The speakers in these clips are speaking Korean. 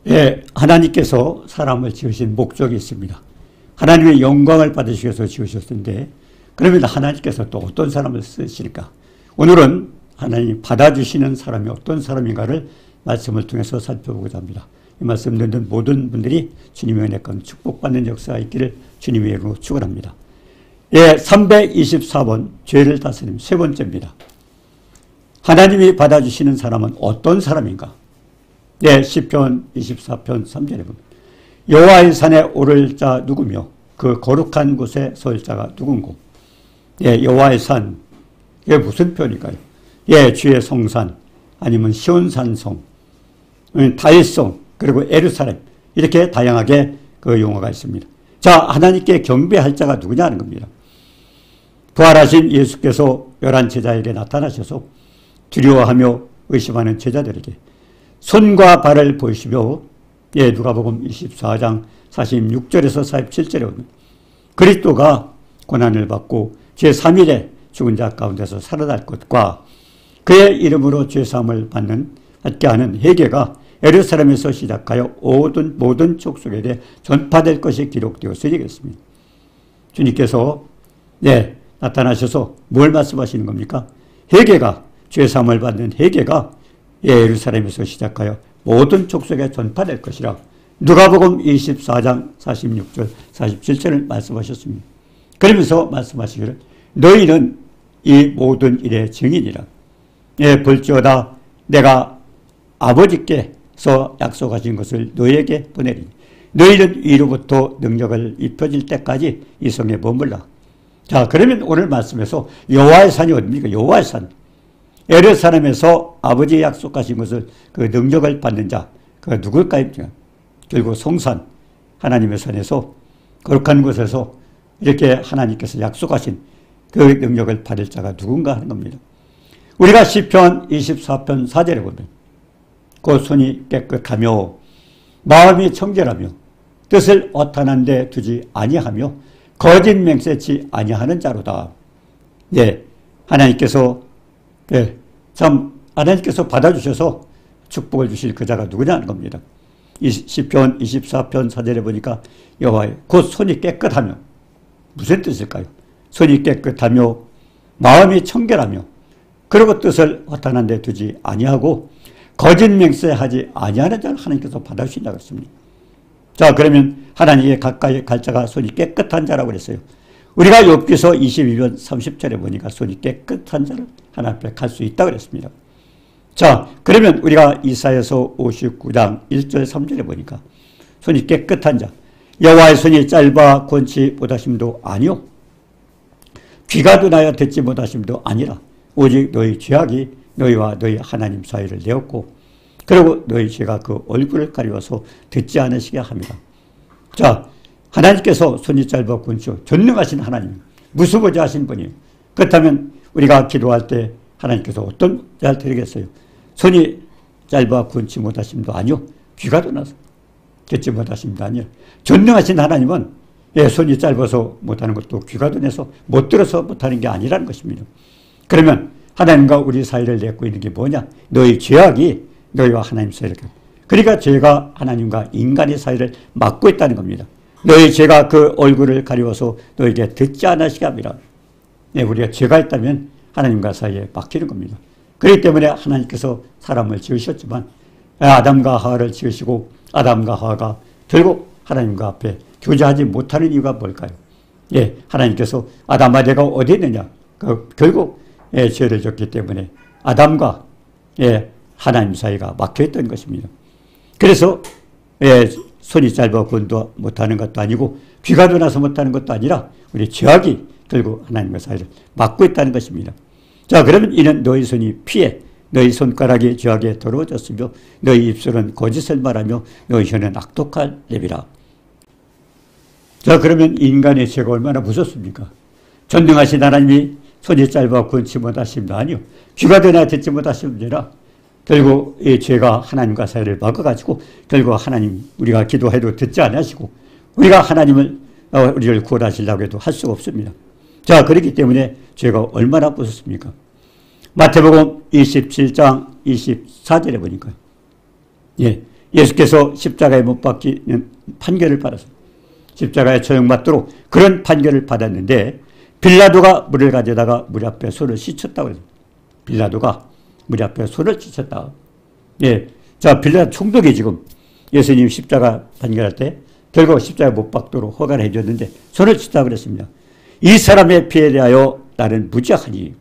예, 하나님께서 사람을 지으신 목적이 있습니다. 하나님의 영광을 받으시기 위해서 지으셨는데, 그러면 하나님께서 또 어떤 사람을 쓰실까? 오늘은 하나님 받아주시는 사람이 어떤 사람인가를 말씀을 통해서 살펴보고자 합니다. 이 말씀 듣는 모든 분들이 주님의 은혜 가운데 축복받는 역사가 있기를 주님의 이름으로 축원합니다. 예, 324번 죄를 다스림 세 번째입니다. 하나님이 받아주시는 사람은 어떤 사람인가? 예, 시편 24편 3절에 보면 여호와의 산에 오를 자 누구며 그 거룩한 곳에 설 자가 누군고? 예, 여호와의 산, 이게 무슨 표현일까요? 예, 주의 성산, 아니면 시온산성, 다윗성, 그리고 예루살렘, 이렇게 다양하게 그 용어가 있습니다. 자, 하나님께 경배할 자가 누구냐는 겁니다. 부활하신 예수께서 11제자에게 나타나셔서 두려워하며 의심하는 제자들에게 손과 발을 보이시며, 예, 누가복음 24장 46절에서 47절에 보면 그리스도가 고난을 받고 제3일에 죽은 자 가운데서 살아날 것과 그의 이름으로 죄사함을 받게 하는 회개가 예루살렘에서 시작하여 모든 족속에 대해 전파될 것이 기록되었으리겠습니다. 주님께서 나타나셔서 뭘 말씀하시는 겁니까? 회개가, 죄사함을 받는 회개가 예루살렘에서 시작하여 모든 족속에 전파될 것이라 누가복음 24장 46절 47절을 말씀하셨습니다. 그러면서 말씀하시기를 너희는 이 모든 일의 증인이라. 예, 볼지어다 내가 아버지께서 약속하신 것을 너희에게 보내리니 너희는 위로부터 능력을 입혀질 때까지 이 성에 머물라. 자, 그러면 오늘 말씀에서 여호와의 산이 어디입니까? 여호와의 산. 예루살렘에서 아버지의 약속하신 것을 그 능력을 받는 자, 그 누굴까요? 결국 성산, 하나님의 산에서 거룩한 곳에서 이렇게 하나님께서 약속하신 그 능력을 받을 자가 누군가 하는 겁니다. 우리가 시편 24편 4절에 보면 그 손이 깨끗하며 마음이 청결하며 뜻을 허탄한 데 두지 아니하며 거짓 맹세치 아니하는 자로다. 예, 하나님께서 하나님께서 받아주셔서 축복을 주실 그 자가 누구냐는 겁니다. 시편 24편 4절에 보니까 여호와의 곧 손이 깨끗하며, 무슨 뜻일까요? 손이 깨끗하며 마음이 청결하며 그리고 뜻을 허탄한 데 두지 아니하고 거짓 맹세하지 아니하는 자를 하나님께서 받아주신다고 했습니다. 자, 그러면 하나님께 가까이 갈 자가 손이 깨끗한 자라고 그랬어요. 우리가 욥기서 22편 30절에 보니까 손이 깨끗한 자를 하나님 앞에 갈 수 있다고 그랬습니다. 자, 그러면 우리가 이사야서 59장 1절 3절에 보니까 손이 깨끗한 자, 여호와의 손이 짧아 권치 못하심도 아니요 귀가 둔하여 듣지 못하심도 아니라 오직 너희 죄악이 너희와 너희 하나님 사이를 내었고 그리고 너희 죄가 그 얼굴을 가리워서 듣지 않으시게 합니다. 자, 하나님께서 손이 짧아 권치고 전능하신 하나님, 무수부지하신 분이에요. 그렇다면 우리가 기도할 때 하나님께서 어떤 잘 드리겠어요? 손이 짧아 권치 못하심도 아니요 귀가 둔하서 듣지 못하심도 아니요. 전능하신 하나님은 손이 짧아서 못하는 것도 귀가 둔해서 못 들어서 못하는 게 아니라는 것입니다. 그러면 하나님과 우리 사이를 맺고 있는 게 뭐냐? 너희 죄악이 너희와 하나님 사이를, 그러니까 죄가 하나님과 인간의 사이를 막고 있다는 겁니다. 너희 죄가 그 얼굴을 가리워서 너에게 듣지 않으시게 합니다. 우리가 죄가 있다면 하나님과 사이에 막히는 겁니다. 그렇기 때문에 하나님께서 사람을 지으셨지만 아담과 하와를 지으시고 아담과 하와가 결국 하나님과 앞에 교제하지 못하는 이유가 뭘까요? 하나님께서 아담아 내가 어디 있느냐? 결국 죄를 졌기 때문에 아담과 하나님 사이가 막혀있던 것입니다. 그래서 손이 짧아 권도 못하는 것도 아니고 귀가 둔해서 못하는 것도 아니라 우리 죄악이 결국 하나님과 사이를 막고 있다는 것입니다. 자, 그러면 이는 너희 손이 피해 너희 손가락이 죄악에 더러워졌으며 너희 입술은 거짓을 말하며 너희 혀는 악독할 랩이라. 자, 그러면 인간의 죄가 얼마나 무섭습니까? 전능하신 하나님이 손이 짧아 권치 못하심도 아니요 귀가 둔하여 듣지 못하심도 아니라 결국 이 죄가 하나님과 사이를 막아가지고 결국 하나님 우리가 기도해도 듣지 않으시고 우리가 하나님을 우리를 구원하시려고 해도 할 수가 없습니다. 자, 그렇기 때문에 죄가 얼마나 무섭습니까? 마태복음 27장 24절에 보니까 예수께서 십자가에 못 박히는 판결을 받았습니다. 십자가에 처형받도록 그런 판결을 받았는데 빌라도가 물을 가져다가 물 앞에 손을 씻혔다고 했습니다. 빌라도가 물 앞에 손을 씻혔다. 예. 자, 빌라도 총독이 지금 예수님 십자가 판결할 때 결국 십자가에 못 박도록 허가를 해줬는데 손을 씻다고 그랬습니다. 이 사람의 피에 대하여 나는 무죄하니.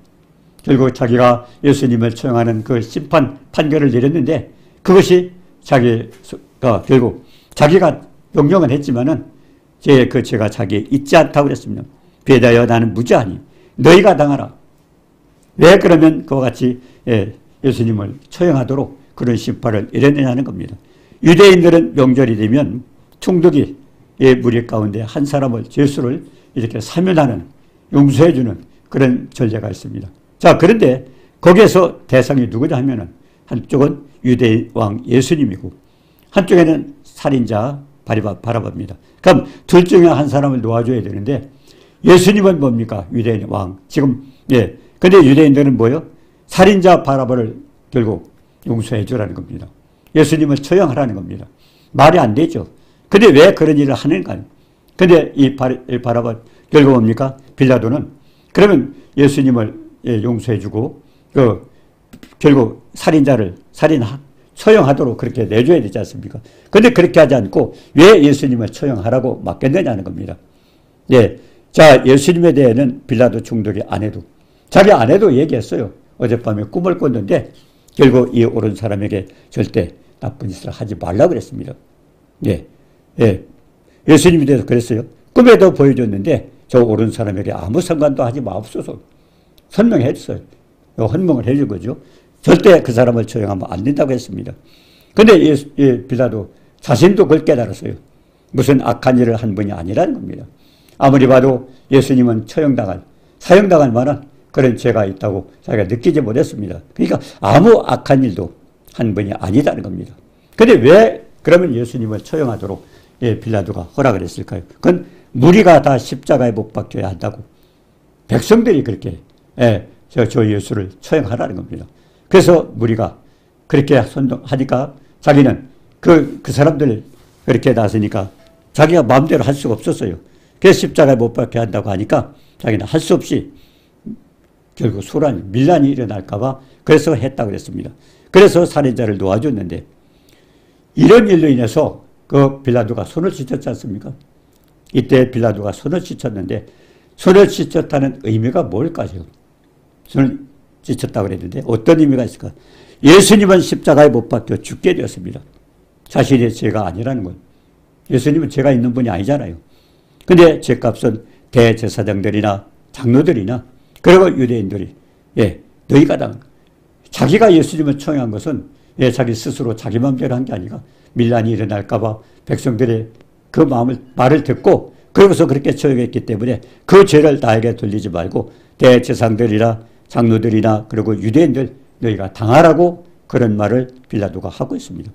결국 자기가 예수님을 처형하는 그 심판 판결을 내렸는데 그것이 자기가 결국 자기가 용정은 했지만은 그 죄가 자기에 있지 않다고 그랬습니다. 피에 대하여 나는 무죄하니 너희가 당하라. 왜 그러면 그와 같이 예수님을 처형하도록 그런 심판을 내렸느냐는 겁니다. 유대인들은 명절이 되면 총독이 무리 가운데 한 사람을 죄수를 이렇게 사면하는 용서해주는 그런 전례가 있습니다. 자, 그런데 거기에서 대상이 누구냐 하면은 한쪽은 유대인 왕 예수님이고 한쪽에는 살인자 바라바입니다. 그럼 둘 중에 한 사람을 놓아줘야 되는데 예수님은 뭡니까? 유대인 왕. 지금 근데 유대인들은 뭐요? 살인자 바라바를 결국 용서해 주라는 겁니다. 예수님을 처형하라는 겁니다. 말이 안 되죠. 근데 왜 그런 일을 하는가? 근데 이 바라바 결국 뭡니까? 빌라도는 그러면 예수님을 용서해 주고 결국 살인자를 처형하도록 그렇게 내줘야 되지 않습니까? 근데 그렇게 하지 않고 왜 예수님을 처형하라고 맡겼느냐는 겁니다. 예. 자, 예수님에 대해는 빌라도 총독이 아내도 자기 아내도 얘기했어요. 어젯밤에 꿈을 꿨는데 결국 이 옳은 사람에게 절대 나쁜 짓을 하지 말라 그랬습니다. 예. 예. 예수님에 대해서 그랬어요. 꿈에도 보여줬는데 저 옳은 사람에게 아무 상관도 하지 마옵소서. 설명해 줬어요. 헌명을 해준 거죠. 절대 그 사람을 처형하면 안 된다고 했습니다. 근데 빌라도 자신도 그걸 깨달았어요. 무슨 악한 일을 한 분이 아니라는 겁니다. 아무리 봐도 예수님은 사형당할 만한 그런 죄가 있다고 자기가 느끼지 못했습니다. 그러니까 아무 악한 일도 한 분이 아니다는 겁니다. 근데 왜 그러면 예수님을 처형하도록 빌라도가 허락을 했을까요? 그건 무리가 다 십자가에 못 박혀야 한다고 백성들이 그렇게 저 예수를 처형하라는 겁니다. 그래서 무리가 그렇게 선동하니까 자기는 그 사람들 그렇게 나서니까 자기가 마음대로 할 수가 없었어요. 그래서 십자가에 못 박혀야 한다고 하니까 자기는 할 수 없이 결국 밀란이 일어날까봐 그래서 했다고 그랬습니다. 그래서 살인자를 놓아줬는데 이런 일로 인해서 그 빌라도가 손을 씻었지 않습니까? 이때 빌라도가 손을 씻었는데 손을 씻었다는 의미가 뭘까요? 손을 씻었다고 그랬는데 어떤 의미가 있을까? 예수님은 십자가에 못 박혀 죽게 되었습니다. 자신의 죄가 아니라는 거예요. 예수님은 죄가 있는 분이 아니잖아요. 근데 죄값은 대제사장들이나 장로들이나 그리고 유대인들이 너희가 자기가 예수님을 처형한 것은 자기 스스로 자기 마음대로 한 게 아니라 밀란이 일어날까 봐 백성들의 그 말을 듣고 그러고서 그렇게 처형했기 때문에 그 죄를 나에게 돌리지 말고 대제사장들이나 장로들이나 그리고 유대인들 너희가 당하라고 그런 말을 빌라도가 하고 있습니다.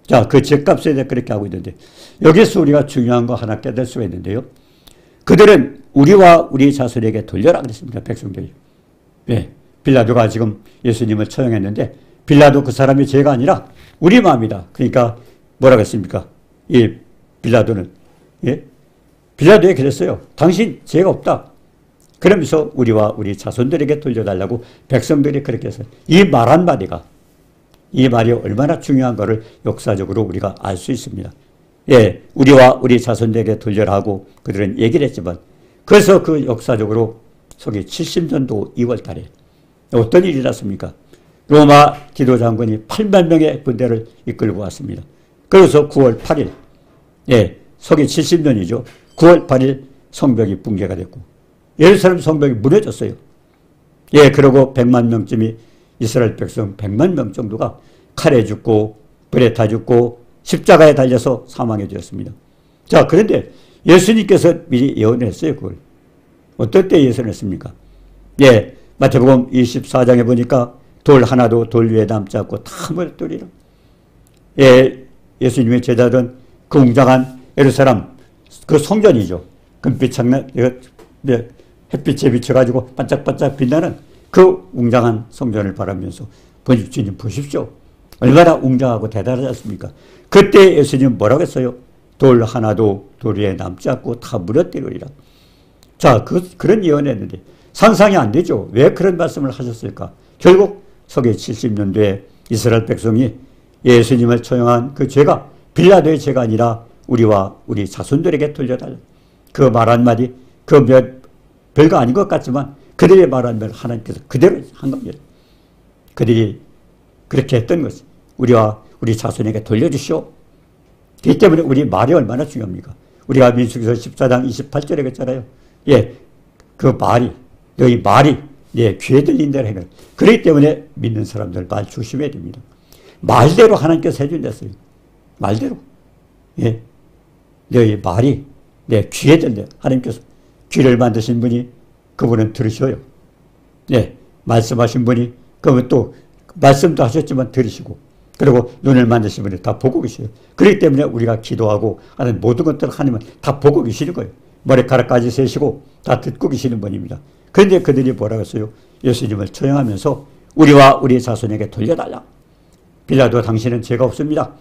자, 그 죄값에 대해 그렇게 하고 있는데 여기서 우리가 중요한 거 하나 깨달을 수가 있는데요. 그들은 우리와 우리 자손에게 돌려라 그랬습니다. 백성들이. 빌라도가 지금 예수님을 처형했는데 빌라도 그 사람의 죄가 아니라 우리 마음이다. 그러니까 뭐라고 했습니까? 이 빌라도는 빌라도에 그랬어요. 당신 죄가 없다. 그러면서 우리와 우리 자손들에게 돌려달라고 백성들이 그렇게 했어요. 이 말 한마디가 이 말이 얼마나 중요한 것을 역사적으로 우리가 알 수 있습니다. 우리와 우리 자손들에게 돌려라고 그들은 얘기를 했지만 그래서 그 역사적으로 서기 70년도 2월 달에 어떤 일이 났습니까? 로마 기도장군이 8만 명의 군대를 이끌고 왔습니다. 그래서 9월 8일 서기 70년이죠. 9월 8일 성벽이 붕괴가 됐고 예루살렘 성벽이 무너졌어요. 그리고 100만 명쯤이 이스라엘 백성 100만 명 정도가 칼에 죽고 불에 타 죽고 십자가에 달려서 사망해 되었습니다. 자, 그런데 예수님께서 미리 예언을 했어요. 그걸. 어떨 때 예언을 했습니까? 마태복음 24장에 보니까 돌 하나도 돌 위에 남지 않고 다 멸돌이라. 예수님의 제자들은 그 웅장한 예루살렘 그 성전이죠. 금빛 창난 햇빛에 비춰가지고 반짝반짝 빛나는 그 웅장한 성전을 바라면서 주님 보십시오. 얼마나 웅장하고 대단하지 않습니까? 그때 예수님 뭐라고 했어요? 돌 하나도 돌 위에 남지 않고 다 무너뜨리리라. 자, 그런 예언했는데 상상이 안 되죠. 왜 그런 말씀을 하셨을까? 결국 서기 70년도에 이스라엘 백성이 예수님을 처형한 그 죄가 빌라도의 죄가 아니라 우리와 우리 자손들에게 돌려달라. 그 말 한마디, 별거 아닌 것 같지만 그들의 말 한마디 하나님께서 그대로 한 겁니다. 그들이 그렇게 했던 것이 우리와 우리 자손에게 돌려주시오. 그렇기 때문에 우리 말이 얼마나 중요합니까? 우리가 민수기서 14장 28절에 했잖아요. 예, 그 말이, 너희 말이 내 귀에 들린 대로 해결. 그렇기 때문에 믿는 사람들 말 조심해야 됩니다. 말대로 하나님께서 해준댔어요. 말대로. 예, 너희 말이 내 귀에 들려. 하나님께서 귀를 만드신 분이 그분은 들으셔요. 네, 말씀하신 분이 그분 또 말씀도 하셨지만 들으시고, 그리고 눈을 만드신 분이 다 보고 계셔요. 그렇기 때문에 우리가 기도하고 하는 모든 것들을 하나님은 다 보고 계시는 거예요. 머리카락까지 세시고 다 듣고 계시는 분입니다. 그런데 그들이 뭐라고 했어요? 예수님을 처형하면서 우리와 우리 자손에게 돌려달라. 빌라도 당신은 죄가 없습니다.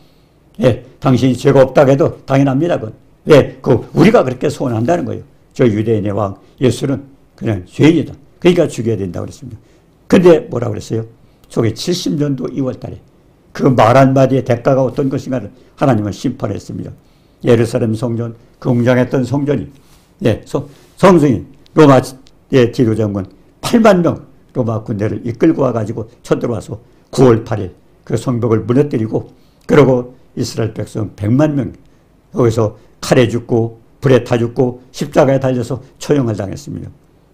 예, 당신이 죄가 없다고 해도 당연합니다. 그건. 왜? 우리가 그렇게 소원한다는 거예요. 저 유대인의 왕 예수는 그냥 죄인이다. 그러니까 죽여야 된다고 그랬습니다. 근데 뭐라고 그랬어요? 속에 70년도 2월 달에 그 말 한마디의 대가가 어떤 것인가를 하나님은 심판했습니다. 예루살렘 성전, 그 웅장했던 성전이, 예, 성승이 로마의 지도장군 8만 명 로마 군대를 이끌고 와가지고 쳐들어와서 9월 8일 그 성벽을 무너뜨리고, 그리고 이스라엘 백성 100만 명 거기서 칼에 죽고 불에 타 죽고 십자가에 달려서 처형을 당했습니다.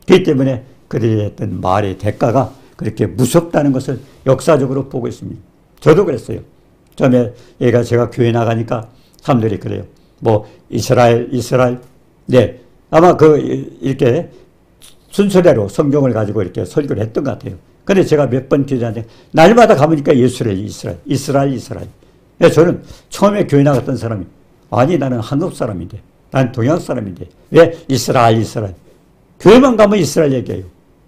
그렇기 때문에 그들이 했던 말의 대가가 그렇게 무섭다는 것을 역사적으로 보고 있습니다. 저도 그랬어요. 처음에 제가 교회 나가니까 사람들이 그래요. 뭐 이스라엘, 네, 아마 이렇게 순서대로 성경을 가지고 이렇게 설교를 했던 것 같아요. 근데 제가 몇 번 기도하는데 날마다 가보니까 이스라엘. 저는 처음에 교회 나갔던 사람이, 아니 나는 한국 사람인데, 난 동양 사람인데 왜 이스라엘. 교회만 가면 이스라엘 얘기해요.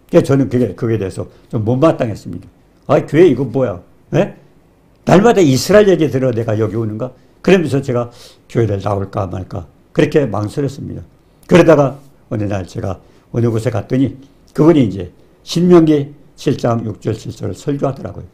그래서 저는 그게 대해서 좀 못마땅했습니다. 아, 교회 이거 뭐야? 네? 날마다 이스라엘 얘기 들어 내가 여기 오는가? 그러면서 제가 교회를 나올까 말까 그렇게 망설였습니다. 그러다가 어느 날 제가 어느 곳에 갔더니 그분이 이제 신명기 7장 6절 7절을 설교하더라고요.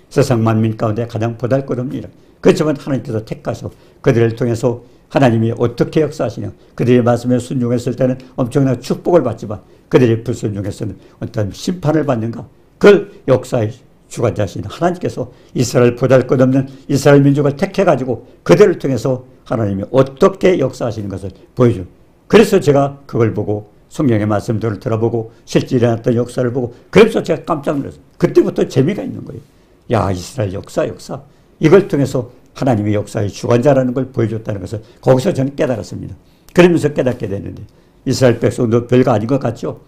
세상 만민 가운데 가장 보잘것없느니라. 그렇지만 하나님께서 택하셔 그들을 통해서 하나님이 어떻게 역사하시냐. 그들의 말씀에 순종했을 때는 엄청난 축복을 받지만 그들이 불순종했을 때는 어떤 심판을 받는가. 그걸 역사의 주관자신 하나님께서 이스라엘 보잘것없는 이스라엘 민족을 택해가지고 그들을 통해서 하나님이 어떻게 역사하시는 것을 보여줘. 그래서 제가 그걸 보고 성경의 말씀들을 들어보고 실제 일어났던 역사를 보고 그래서 제가 깜짝 놀랐어요. 그때부터 재미가 있는 거예요. 야, 이스라엘 역사. 이걸 통해서 하나님의 역사의 주관자라는 걸 보여줬다는 것을 거기서 저는 깨달았습니다. 그러면서 깨닫게 됐는데 이스라엘 백성도 별거 아닌 것 같죠?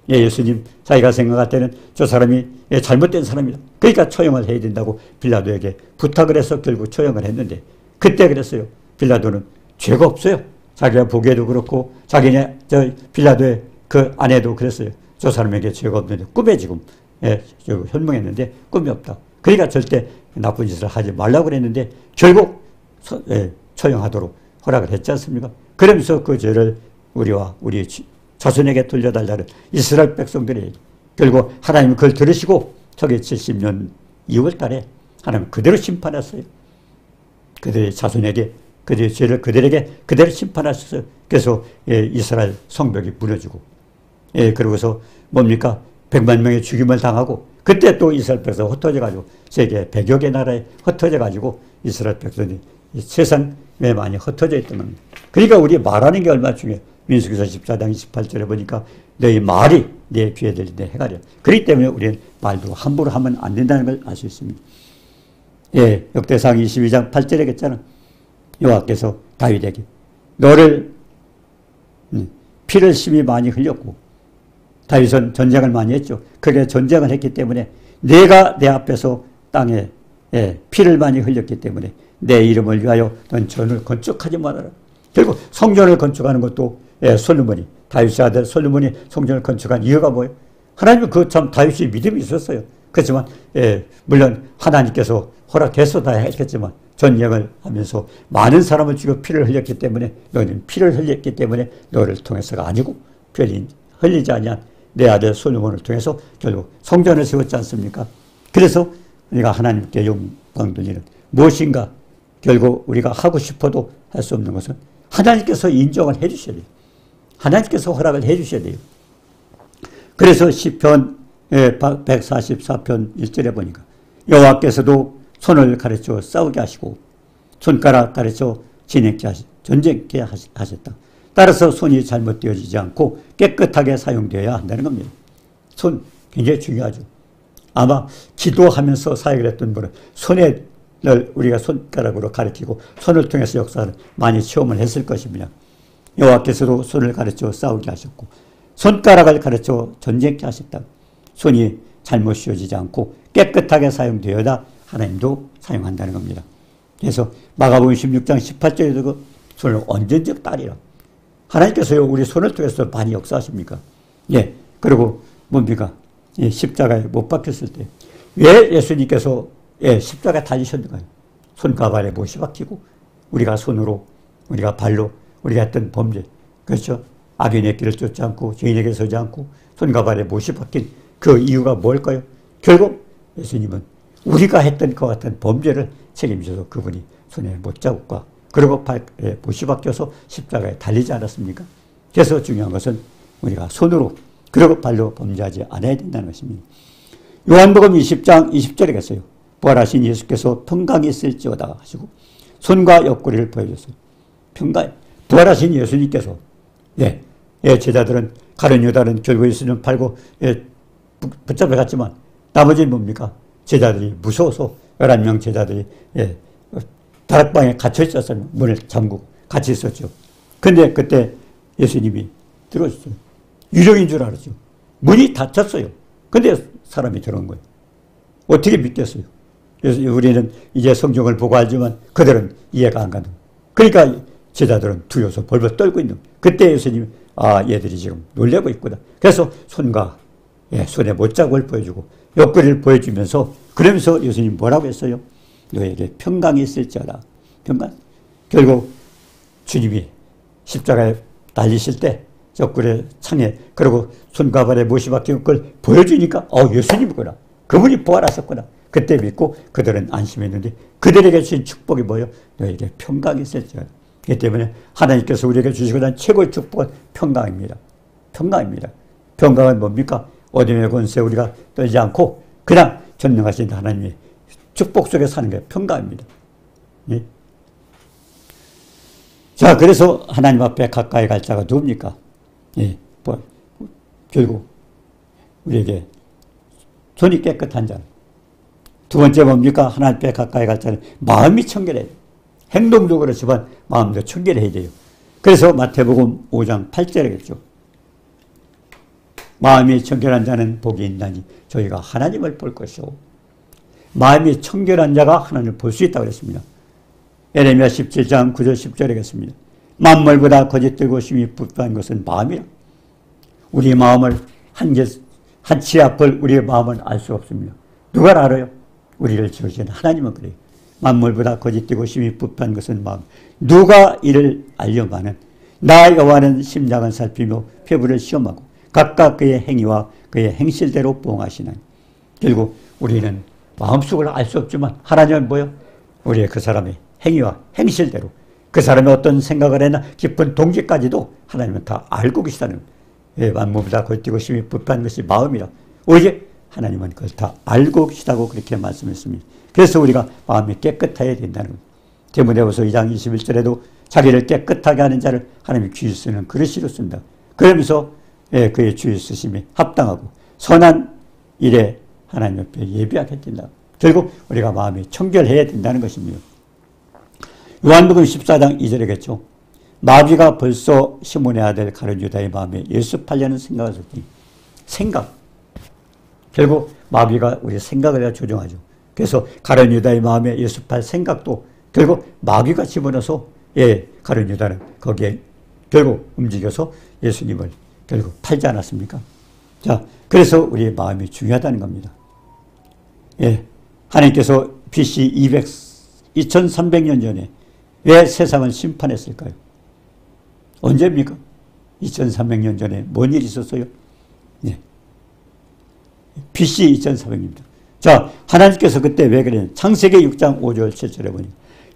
예수님 자기가 생각할 때는 저 사람이 잘못된 사람이다. 그러니까 처형을 해야 된다고 빌라도에게 부탁을 해서 결국 처형을 했는데 그때 그랬어요. 빌라도는 죄가 없어요. 자기가 보기에도 그렇고 자기네 빌라도의 그 아내도 그랬어요. 저 사람에게 죄가 없는데 꿈에 지금 현몽했는데 꿈이 없다. 그러니까 절대 나쁜 짓을 하지 말라고 그랬는데 결국 처형하도록 허락을 했지 않습니까? 그러면서 그 죄를 우리와 우리 자손에게 돌려달라는 이스라엘 백성들이 결국 하나님은 그걸 들으시고 저기 70년 2월 달에 하나님은 그대로 심판했어요. 그들의 자손에게 그들의 죄를 그들에게 그대로 심판하셨어요. 그래서 이스라엘 성벽이 무너지고 그러고서 뭡니까? 100만 명의 죽임을 당하고 그때 또 이스라엘 백성 흩어져가지고 세계 100여 개 나라에 흩어져가지고 이스라엘 백성이 세상에 많이 흩어져 있던 겁니다. 그러니까 우리 말하는 게 얼마나 중요해요. 민수기서 14장 28절에 보니까 너희 말이 내 귀에 들리는데 해가려. 그렇기 때문에 우리는 말도 함부로 하면 안 된다는 걸 알 수 있습니다. 역대상 22장 8절에 했잖아. 여호와께서 다윗에게 너를 피를 심히 많이 흘렸고 다윗은 전쟁을 많이 했죠. 그게 전쟁을 했기 때문에 내가 내 앞에서 땅에 피를 많이 흘렸기 때문에 내 이름을 위하여 넌 전을 건축하지 말아라. 결국 성전을 건축하는 것도 솔로몬이 다윗의 아들 솔로몬이 성전을 건축한 이유가 뭐예요? 하나님은 참 다윗이 믿음이 있었어요. 그렇지만 물론 하나님께서 허락해서 다 했겠지만 전쟁을 하면서 많은 사람을 죽여 피를 흘렸기 때문에 너는 피를 흘렸기 때문에 너를 통해서가 아니고 별이 흘리지 아니한 내 아들 솔로몬을 통해서 결국 성전을 세웠지 않습니까? 그래서 우리가 하나님께 영광 돌리는 무엇인가 결국 우리가 하고 싶어도 할 수 없는 것은 하나님께서 인정을 해 주셔야 돼요. 하나님께서 허락을 해 주셔야 돼요. 그래서 시편 144편 1절에 보니까 여호와께서도 손을 가르쳐 싸우게 하시고 손가락 가르쳐 전쟁케 하셨다. 따라서 손이 잘못되어지지 않고 깨끗하게 사용되어야 한다는 겁니다. 손 굉장히 중요하죠. 아마 기도하면서 사역을 했던 분은 손을 우리가 손가락으로 가리키고 손을 통해서 역사를 많이 체험을 했을 것입니다. 여호와께서도 손을 가르쳐 싸우게 하셨고 손가락을 가르쳐 전쟁케 하셨다. 손이 잘못 씌워지지 않고 깨끗하게 사용되어야 하나님도 사용한다는 겁니다. 그래서 마가복음 16장 18절에도 그 손을 언젠적 따리라. 하나님께서요 우리 손을 통해서 많이 역사하십니까? 예. 그리고 뭡니까? 예, 십자가에 못 박혔을 때 왜 예수님께서 십자가에 달리셨는가요? 손과 발에 못이 박히고 우리가 손으로 우리가 발로 우리가 했던 범죄 그렇죠? 악인의 길을 쫓지 않고 죄인에게 서지 않고 손과 발에 못이 박힌 그 이유가 뭘까요? 결국 예수님은 우리가 했던 것 같은 범죄를 책임져서 그분이 손에 못자국과 그리고 발에 못이 박혀서 십자가에 달리지 않았습니까? 그래서 중요한 것은 우리가 손으로 그리고 발로 범죄하지 않아야 된다는 것입니다. 요한복음 20장 20절에 갔어요. 부활하신 예수께서 평강이 있을지어다 하시고 손과 옆구리를 보여줬어요. 평강. 부활하신 예수님께서 제자들은 가룟 유다는 결국 예수님 팔고 붙잡혀 갔지만 나머지는 뭡니까? 제자들이 무서워서 11명 제자들이 다락방에 갇혀 있었어요. 문을 잠그고 같이 있었죠. 근데 그때 예수님이 들어오셨어요. 유령인 줄 알았죠. 문이 닫혔어요. 근데 사람이 들어온 거예요. 어떻게 믿겠어요? 그래서 우리는 이제 성경을 보고 알지만 그들은 이해가 안 가는 거예요. 그러니까 제자들은 두려워서 벌벌 떨고 있는 거예요. 그때 예수님이 얘들이 지금 놀래고 있구나. 그래서 손과 손에 못자국을 보여주고 옆구리를 보여주면서 그러면서 예수님 뭐라고 했어요? 너에게 평강이 있을지어다. 평강. 결국 주님이 십자가에 달리실 때 옆구리에 창에 그리고 손과 발에 못이 박힌 걸 보여주니까 예수님이구나. 그분이 부활하셨구나. 그때 믿고 그들은 안심했는데 그들에게 주신 축복이 뭐예요? 너에게 평강이 있을지어다. 그렇기 때문에 하나님께서 우리에게 주시고자 하는 최고의 축복은 평강입니다. 평강입니다. 평강은 뭡니까? 어둠의 권세 우리가 떨지 않고 그냥 전능하신 하나님의 축복 속에 사는 게 평강입니다. 예? 자, 그래서 하나님 앞에 가까이 갈 자가 누굽니까? 결국 우리에게 손이 깨끗한 자. 두 번째 뭡니까? 하나님 앞에 가까이 갈 자는 마음이 청결해야 돼요. 행동도 그렇지만 마음도 청결해야 돼요. 그래서 마태복음 5장 8절이겠죠. 마음이 청결한 자는 복이 있나니 저희가 하나님을 볼 것이오. 마음이 청결한 자가 하나님을 볼 수 있다고 그랬습니다. 에레미야 17장 9절 10절이겠습니다. 만물보다 거짓되고 심히 부패한 것은 마음이라. 우리의 마음을 한치 앞을 우리의 마음은 알 수 없습니다. 누가 알아요? 우리를 지으신 하나님은 그래요. 만물보다 거짓되고 심히 부패한 것은 마음. 누가 이를 알려마는 나 여호와는 심장을 살피며 폐부를 시험하고 각각 그의 행위와 그의 행실대로 보응하시나니. 결국 우리는 마음속을 알 수 없지만 하나님은 뭐요? 우리의 그 사람의 행위와 행실대로 그 사람이 어떤 생각을 했나 깊은 동기까지도 하나님은 다 알고 계시다는 거예요. 만물보다 거짓되고 심히 부패한 것이 마음이라. 오직 하나님은 그걸 다 알고 계시다고 그렇게 말씀했습니다. 그래서 우리가 마음이 깨끗해야 된다는 거예요. 디모데후서 2장 21절에도 자기를 깨끗하게 하는 자를 하나님이 귀히 쓰는 그릇으로 쓴다. 그러면서 그의 주의 쓰심이 합당하고 선한 일에 하나님 옆에 예비하게 된다. 결국 우리가 마음이 청결해야 된다는 것입니다. 요한복음 14장 2절이겠죠. 마귀가 벌써 시몬의 아들 가룟 유다의 마음에 예습하려는 생각을 했더니 생각. 결국 마귀가 우리 생각을 조종하죠. 그래서 가룟 유다의 마음에 예습할 생각도 결국 마귀가 집어넣어서 가룟 유다는 거기에 결국 움직여서 예수님을 결국 팔지 않았습니까? 자, 그래서 우리의 마음이 중요하다는 겁니다. 예, 하나님께서 BC 2300년 전에 왜 세상을 심판했을까요? 언제입니까? 2300년 전에 뭔 일이 있었어요? 예. BC 2400년입니다. 자, 하나님께서 그때 왜 그랬냐? 창세기 6장 5절 7절에 보니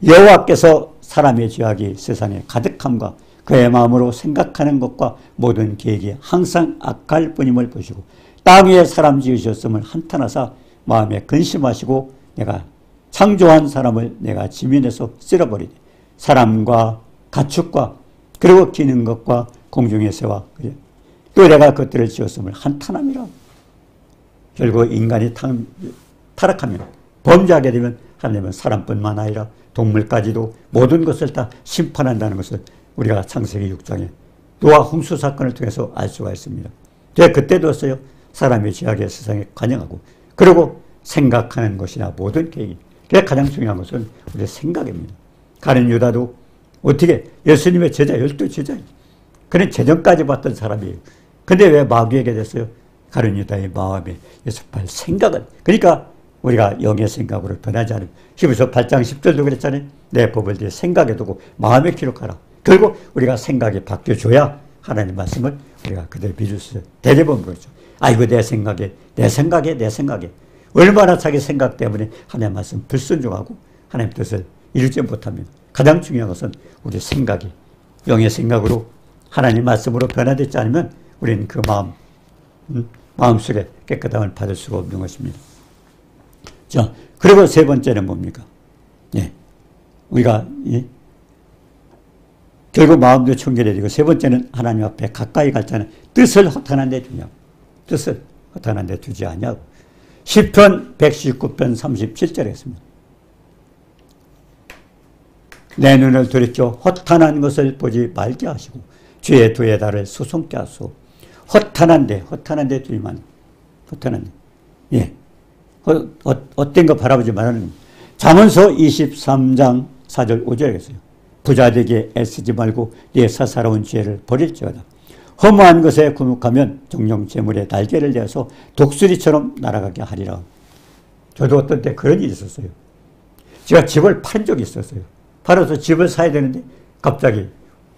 여호와께서 사람의 죄악이 세상에 가득함과 그의 마음으로 생각하는 것과 모든 계획이 항상 악할 뿐임을 보시고 땅 위에 사람 지으셨음을 한탄하사 마음에 근심하시고 내가 창조한 사람을 내가 지면에서 쓸어버리되 사람과 가축과 그리고 기는 것과 공중의 새와 또 내가 그것들을 지었음을 한탄함이라. 결국 인간이 타락하면 범죄하게 되면 하나님은 사람뿐만 아니라 동물까지도 모든 것을 다 심판한다는 것을 우리가 창세기 6장에 노아 홍수 사건을 통해서 알 수가 있습니다. 그때도였어요. 사람의 죄악에 세상에 관영하고 그리고 생각하는 것이나 모든 계획이. 그게 가장 중요한 것은 우리의 생각입니다. 가룟 유다도 어떻게 예수님의 제자 12제자예요. 그는 재정까지 받던 사람이에요. 근데 왜 마귀에게 됐어요? 가룟 유다의 마음에 예수팔 생각은. 그러니까 우리가 영의 생각으로 변하지 않으면 히브리서 8장 10절도 그랬잖아요. 내 법을 네 생각에 두고 마음에 기록하라. 결국 우리가 생각이 바뀌어줘야 하나님 말씀을 우리가 그대로 믿을 수 있어요. 대부분 그렇죠. 아이고 내 생각에 얼마나 자기 생각 때문에 하나님 말씀 불순종하고 하나님 뜻을 이루지 못하면 가장 중요한 것은 우리 생각이 영의 생각으로 하나님 말씀으로 변화되지 않으면 우리는 그 마음속에 깨끗함을 받을 수가 없는 것입니다. 자, 그리고 세 번째는 뭡니까? 예. 우리가, 결국 마음도 청결해야 되고, 세 번째는 하나님 앞에 가까이 갈 때는 뜻을 허탄한 데 두냐고. 뜻을 허탄한 데 두지 않냐고. 시편 119편 37절에 있습니다. 내 눈을 돌이켜 허탄한 것을 보지 말게 하시고, 죄의 두 달을 소송케 하소. 허탄한 데 두지만, 허탄한 데. 예. 헛된 거 바라보지 말라는 겁니다. 잠언서 23장 4절 5절에 있어요. 부자되게 애쓰지 말고 네 사사로운 죄를 버릴지어다. 허무한 것에 굴복하면 정령 재물에 날개를 내어서 독수리처럼 날아가게 하리라. 저도 어떤 때 그런 일이 있었어요. 제가 집을 팔은 적이 있었어요. 팔아서 집을 사야 되는데 갑자기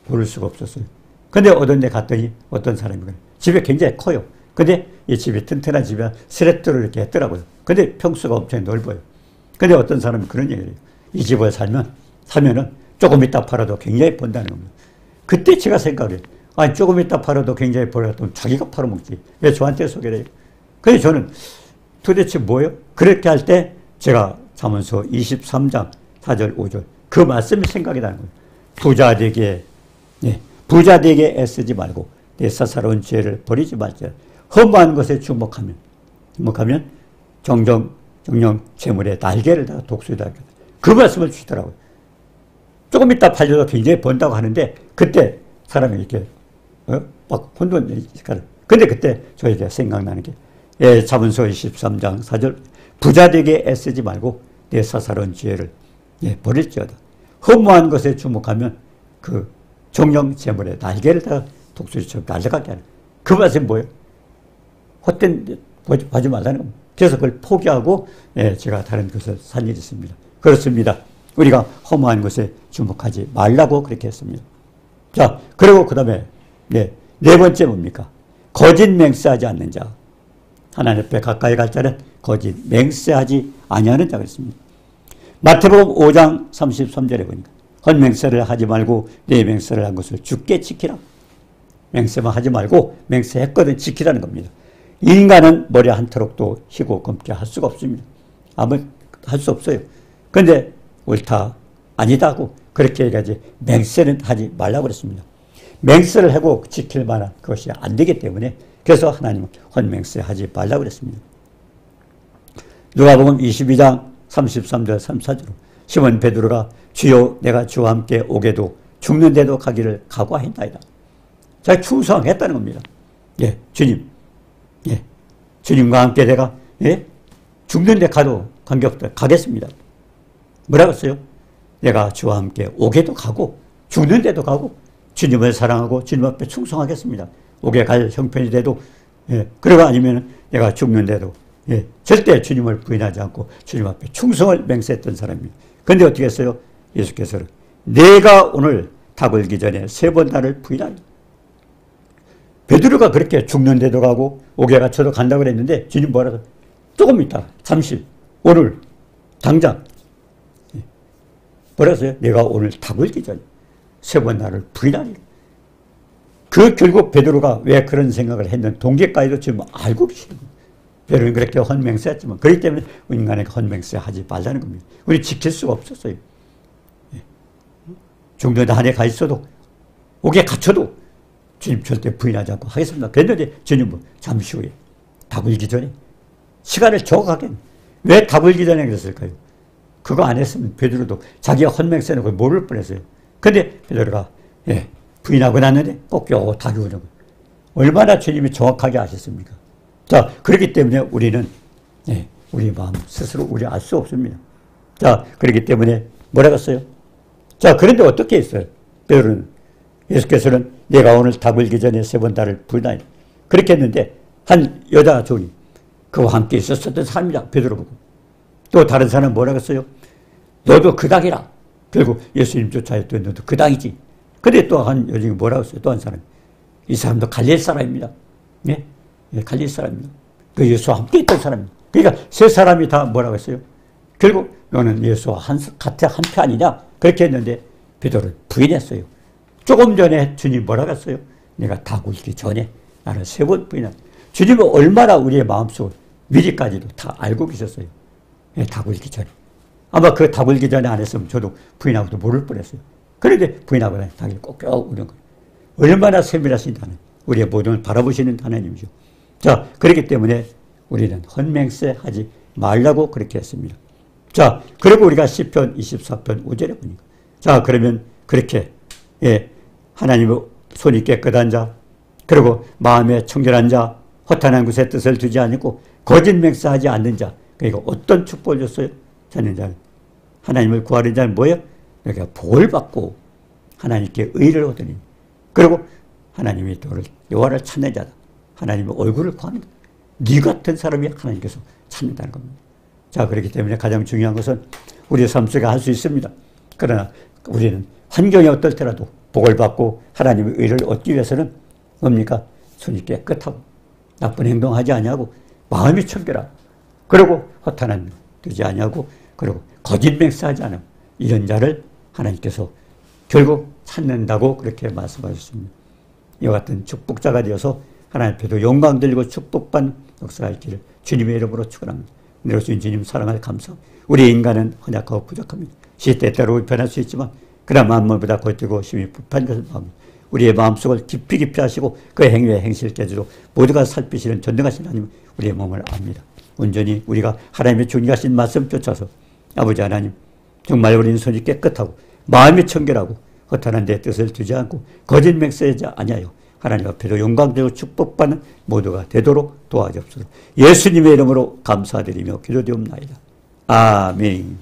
고를 수가 없었어요. 근데 어떤 데 갔더니 어떤 사람이 그래요. 집이 굉장히 커요. 근데 이 집이 튼튼한 집이야 스레트를 이렇게 했더라고요. 근데 평수가 엄청 넓어요. 근데 어떤 사람이 그런 얘기를 해요. 이 집을 사면은 조금 이따 팔아도 굉장히 번다는 겁니다. 그때 제가 생각을 해요. 아니, 조금 이따 팔아도 굉장히 벌었다면 자기가 팔아먹지. 왜 저한테 소개를 해요? 근데 저는 도대체 뭐예요? 그렇게 할 때 제가 잠언서 23장 4절 5절 그 말씀이 생각이 나는 거예요. 부자 되게 애쓰지 말고 내 사사로운 죄를 버리지 말자. 허무한 것에 주목하면 정령 재물에 날개를 다 독수리다. 그 말씀을 주시더라고요. 조금 이따 팔려도 굉장히 번다고 하는데 그때 사람이 이렇게 막 혼돈. 근데 그때 저에게 생각나는 게 잠언서 23장 4절 부자 되게 애쓰지 말고 내 사사로운 죄를 버릴지어다. 허무한 것에 주목하면 그 정령 재물에 날개를 다 독수리처럼 날아가게 하는 그 말씀이 뭐예요? 헛된 하지 말라는 겁니다. 그래서 그걸 포기하고 제가 다른 것을 산 일이 있습니다. 그렇습니다. 우리가 허무한 것에 주목하지 말라고 그렇게 했습니다. 자, 그리고 그 다음에 네 번째 뭡니까? 거짓 맹세하지 않는 자. 하나님 앞에 가까이 갈 자는 거짓 맹세하지 아니하는 자가 있습니다. 마태복음 5장 33절에 보니까 헛맹세를 하지 말고 내 맹세를 한 것을 주께 지키라. 맹세만 하지 말고 맹세했거든 지키라는 겁니다. 인간은 머리 한 털옥도 희고 검게 할 수가 없습니다. 아무 할 수 없어요. 그런데 옳다 아니다 하고 그렇게 얘기하지 맹세는 하지 말라고 그랬습니다. 맹세를 하고 지킬 만한 것이 안 되기 때문에 그래서 하나님은 헛맹세 하지 말라고 그랬습니다. 누가복음 22장 33절 34절로 시몬 베드로가 주여 내가 주와 함께 오게도 죽는데도 가기를 각오하였나이다. 자기 충성했다는 겁니다. 주님. 주님과 함께 내가 죽는데 가도 관계없다. 가겠습니다. 뭐라고 했어요? 내가 주와 함께 오게도 가고 죽는데도 가고 주님을 사랑하고 주님 앞에 충성하겠습니다. 오게 갈 형편이 돼도 그러고 아니면 내가 죽는데도 예, 절대 주님을 부인하지 않고 주님 앞에 충성을 맹세했던 사람입니다. 그런데 어떻게 했어요? 예수께서는 내가 오늘 닭을기 전에 3번 나를 부인하리라. 베드로가 그렇게 죽는데도 가고 옥에 갇혀도 간다고 그랬는데 주님 뭐라고? 조금 있다. 잠시. 오늘 당장. 뭐라 했어요? 내가 오늘 닭을기 전에 3번 나를 부인하리라. 그 결국 베드로가 왜 그런 생각을 했는 동기까지도 지금 알고 계시는 겁니다. 베드로는 그렇게 헌맹세했지만 그렇기 때문에 인간에게 헌맹세하지 말라는 겁니다. 우리 지킬 수가 없었어요. 중도에 안에 가 있어도 옥에 갇혀도 주님 절대 부인하지 않고 하겠습니다. 그랬는데 주님은 잠시 후에 닭을기 전에 시간을 정확하게 왜 닭을기 전에 그랬을까요? 그거 안 했으면 베드로도 자기가 헌맹세는 걸 모를 뻔했어요. 근데 베드로가 부인하고 났는데 꼭 닭이 오는 거예요. 얼마나 주님이 정확하게 아셨습니까? 자, 그렇기 때문에 우리는 우리 마음 스스로 우리 알 수 없습니다. 자, 그렇기 때문에 뭐라고 했어요? 자, 그런데 어떻게 했어요? 베드로는 예수께서는 내가 오늘 닭을기 전에 3번 나를 부인하리라. 그렇게 했는데 한 여자 종이 그와 함께 있었던 사람이라 베드로 보고 또 다른 사람은 뭐라고 했어요? 너도 그 닭이라. 결국 예수님 쫓아했던 너도 그 닭이지. 근데 또 한 여종이 뭐라고 했어요? 또 한 사람. 이 사람도 갈릴리 사람입니다. 갈릴리 사람입니다. 그 예수와 함께 있던 사람입니다. 그러니까 3사람이 다 뭐라고 했어요? 결국 너는 예수와 같은 한패 아니냐? 그렇게 했는데 베드로는 부인했어요. 조금 전에 주님 뭐라고 했어요? 내가 닭을기 전에 나를 3번 부인한다. 주님은 얼마나 우리의 마음속을 미리까지도 다 알고 계셨어요. 닭을기 전에. 아마 그 닭을기 전에 안 했으면 저도 부인하고도 모를 뻔했어요. 그런데 부인하고 나니 닭이 꼭 껴오는 거예요. 얼마나 세밀하신 하나님, 우리의 모든 바라보시는 하나님이죠. 자, 그렇기 때문에 우리는 헌맹세 하지 말라고 그렇게 했습니다. 자, 그리고 우리가 시편 24편 5절에 보니까 자, 그러면 그렇게 하나님의 손이 깨끗한 자, 그리고 마음에 청결한 자, 허탄한 곳에 뜻을 두지 않고 거짓 맹세하지 않는 자, 그러니까 어떤 축복을 줬어요? 자는 자는 하나님을 구하는 자는 뭐예요? 그러니까 복을 받고 하나님께 의를 얻으니, 그리고 하나님의 도를 여호와를 찾는 자다. 하나님의 얼굴을 구하는 자. 네 같은 사람이 하나님께서 찾는다는 겁니다. 자, 그렇기 때문에 가장 중요한 것은 우리의 삶 속에 할 수 있습니다. 그러나 우리는 환경이 어떨때라도 복을 받고 하나님의 의를 얻기 위해서는 뭡니까? 손이 깨끗하고 나쁜 행동하지 아니하고 마음이 청결하고 그리고 허탄한 되지 아니하고 그리고 거짓 맹세하지 않고 이런 자를 하나님께서 결국 찾는다고 그렇게 말씀하셨습니다. 이와 같은 축복자가 되어서 하나님 앞에도 영광 들리고 축복받는 역사가 있기를 주님의 이름으로 축원합니다. 내려주신 주님 사랑을 감사합니다. 우리 인간은 허약하고 부족합니다. 시때때로 변할 수 있지만 그러나 만물보다 거치고 심히 부패한 것을 마음, 우리의 마음속을 깊이 하시고 그 행위의 행실을 깨지고 모두가 살피시는 전능하신 하나님, 우리의 몸을 압니다. 온전히 우리가 하나님의 중요하신 말씀 쫓아서 아버지 하나님, 정말 우리는 손이 깨끗하고 마음이 청결하고 허탄한 데 뜻을 두지 않고 거짓 맹세하지 아니하여 하나님 앞에도 영광되고 축복받는 모두가 되도록 도와주옵소서. 예수님의 이름으로 감사드리며 기도드리옵나이다. 아멘.